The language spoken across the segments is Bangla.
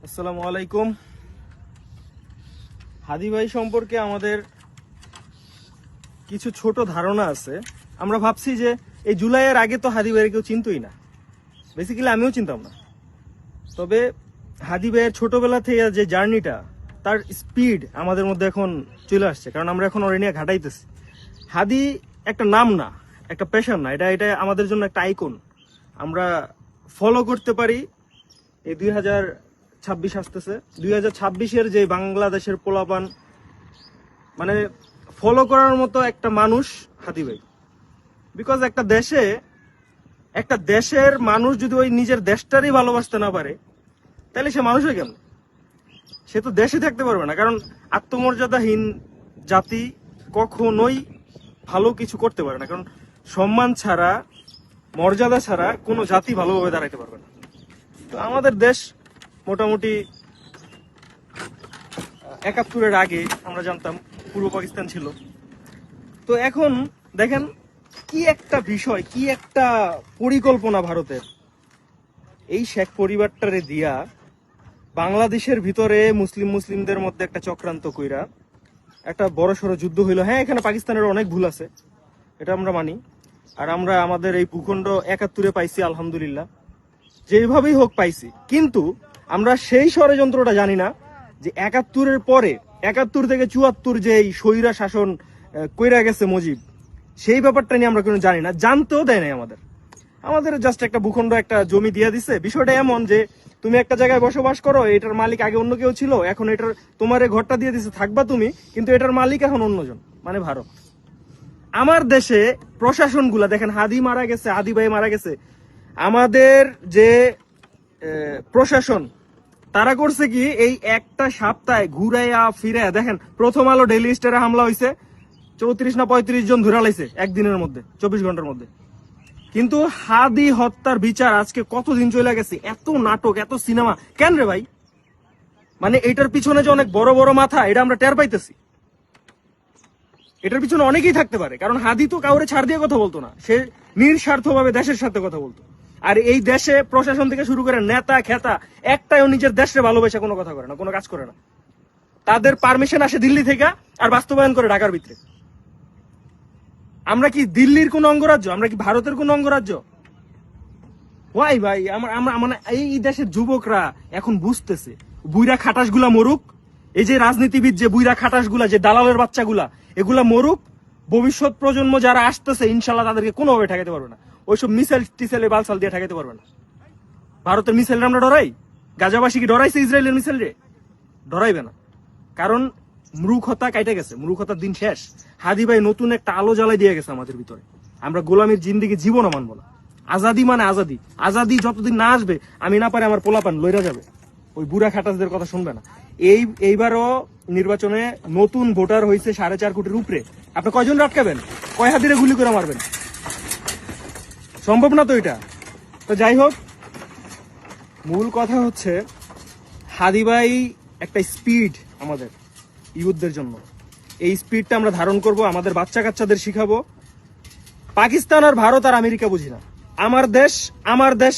আসসালামু আলাইকুম। হাদি ভাই সম্পর্কে আমাদের কিছু ছোট ধারণা আছে। আমরা ভাবছি যে এই জুলাইয়ের আগে তো হাদি ভাইয়ের কেউ চিনতই না, বেসিক্যালি আমিও চিনতাম না। তবে হাদি ভাইয়ের ছোটবেলা থেকে যে জার্নিটা, তার স্পিড আমাদের মধ্যে এখন চলে আসছে, কারণ আমরা এখন ওরে নিয়ে ঘাটাইতেছি। হাদি একটা নাম না, একটা পেশার না, এটা এটা আমাদের জন্য একটা আইকন। আমরা ফলো করতে পারি। এই 2026 আসতেছে, 2026-এর যে বাংলাদেশের পোলাপান, মানে ফলো করার মতো একটা মানুষ হাদি ভাই। বিকজ একটা দেশের মানুষ যদি ওই নিজের দেশটারই ভালোবাসতে না পারে, তাহলে সে মানুষ হয়ে কেমন? সে তো দেশে থাকতে পারবে না। কারণ আত্মমর্যাদাহীন জাতি কখনোই ভালো কিছু করতে পারে না। কারণ সম্মান ছাড়া, মর্যাদা ছাড়া কোনো জাতি ভালোভাবে দাঁড়াইতে পারবে না। তো আমাদের দেশ মোটামুটি 71-এর আগে আমরা জানতাম পূর্ব পাকিস্তান ছিল। তো এখন দেখেন কি একটা বিষয়, কি একটা পরিকল্পনা ভারতের। এই শেখ পরিবারটারে দিয়া বাংলাদেশের ভিতরে মুসলিমদের মধ্যে একটা চক্রান্ত কইরা একটা বড়সড় যুদ্ধ হইল। হ্যাঁ, এখানে পাকিস্তানের অনেক ভুল আছে, এটা আমরা মানি। আর আমরা আমাদের এই ভূখণ্ড 71-এ পাইছি, আলহামদুলিল্লাহ, যেভাবেই হোক পাইছি। কিন্তু আমরা সেই ষড়যন্ত্রটা জানি না যে 71-এর পরে, 71 থেকে 74 যে এই স্বৈরা শাসন কইরা গেছে মুজিব, সেই ব্যাপারটা নিয়ে আমরা কোনো জানি না, জানতেও দেয় নাই আমাদের জাস্ট একটা ভূখণ্ড, একটা জমি দিয়ে দিছে। বিষয়টা এমন যে তুমি একটা জায়গায় বসবাস করো, এটার মালিক আগে অন্য কেউ ছিল, এখন এটার তোমার ঘরটা দিয়ে দিছে, থাকবা তুমি, কিন্তু এটার মালিক এখন অন্যজন, মানে ভারত। আমার দেশে প্রশাসনগুলা দেখেন, হাদি মারা গেছে, হাদি ভাই মারা গেছে, আমাদের যে প্রশাসন, তারা করছে কি, এই একটা সপ্তাহে ঘুরাইয়া ফিরে দেখেন, প্রথম আলো ডেইলি স্টারে হামলা হয়েছে, 34 না 35 জন ধরে লাইছে একদিনের মধ্যে, 24 ঘন্টার মধ্যে। কিন্তু হাদি হত্যার বিচার আজকে কতদিন চলে গেছে, এত নাটক, এত সিনেমা কেন রে ভাই? মানে এটার পিছনে যে অনেক বড় বড় মাথা, এটা আমরা টের পাইতেছি। এটার পিছনে অনেকেই থাকতে পারে, কারণ হাদি তো কাউরে ছাড় দিয়ে কথা বলতো না, সে নিঃস্বার্থভাবে দেশের সাথে কথা বলতো। আর এই দেশে প্রশাসন থেকে শুরু করে নেতা খেতা একটাও নিজের দেশে ভালোবেসে কোনো কথা করে না, কোনো কাজ করে না। তাদের পারমিশন আসে দিল্লি থেকে, আর বাস্তবায়ন করে ঢাকার ভিতরে। আমরা কি দিল্লির কোন অঙ্গরাজ্য? আমরা কি ভারতের কোন অঙ্গরাজ্য? ওয়াই ভাই, আমরা মানে এই দেশের যুবকরা এখন বুঝতেছে, বুইরা খাটাস গুলা মরুক, এই যে রাজনীতিবিদ, যে বুইরা খাটাস গুলা, যে দালালের বাচ্চাগুলা, এগুলা মরুক। ভবিষ্যৎ প্রজন্ম যারা আসতেছে, ইনশাল্লাহ তাদেরকে কোনোভাবে ঠেকাতে পারবে না। ওইসব মিসাইল টিসাইলে বালসাল দিয়ে ঠেকাতে পারবে না। ভারতের মিসাইল আমরা ডরাই? গাজাবাসী কি ডরাইছে ইসরায়েলের মিসাইল রে? ডরাইবে না। কারণ মূর্খতা কাইটে গেছে, মূর্খতার দিন শেষ। হাদি ভাই নতুন একটা আলো জ্বালাই দিয়ে গেছে আমাদের ভিতরে। আমরা গোলামীর জিন্দিগি জীবনও মানবো না। আজাদি মানে আজাদি, আজাদি যতদিন না আসবে, আমি না পারে আমার পোলাপান লইরা যাবে, ওই বুড়া খাটাসদের কথা শুনবে না। এইবারও নির্বাচনে নতুন ভোটার হয়েছে 4.5 কোটির উপরে। আপনি কয়জন আটকাবেন? কয় হাতিরে গুলি করে মারবেন? সম্ভব না তো এটা। তো যাই হোক, মূল কথা হচ্ছে হাদি ভাই একটা স্পিড আমাদের ইউথদের জন্য। এই স্পিডটা আমরা ধারণ করব, আমাদের বাচ্চা কাচ্চাদের শিখাবো। পাকিস্তান আর ভারত আর আমেরিকা বুঝি না। আমার দেশ,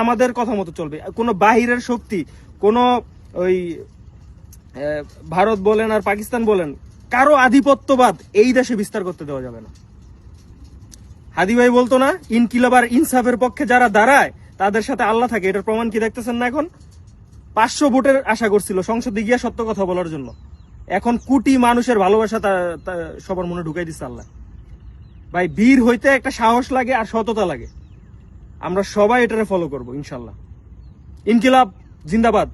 আমাদের কথা মতো চলবে। কোনো বাহিরের শক্তি, কোনো ওই ভারত বলেন আর পাকিস্তান বলেন, কারো আধিপত্যবাদ এই দেশে বিস্তার করতে দেওয়া যাবে না। হাদি ভাই বলতো না, ইনকিলাব আর ইনসাফের পক্ষে যারা দাঁড়ায় তাদের সাথে আল্লাহ থাকে। এটার প্রমাণ কি দেখতেছেন না? এখন 500 ভোটের আশা করছিল সংসদে গিয়া সত্য কথা বলার জন্য, এখন কোটি মানুষের ভালোবাসা সবার মনে ঢুকাই দিচ্ছে আল্লাহ। ভাই, বীর হইতে একটা সাহস লাগে আর সততা লাগে। আমরা সবাই এটারে ফলো করবো ইনশাল্লাহ। ইনকিলাব জিন্দাবাদ।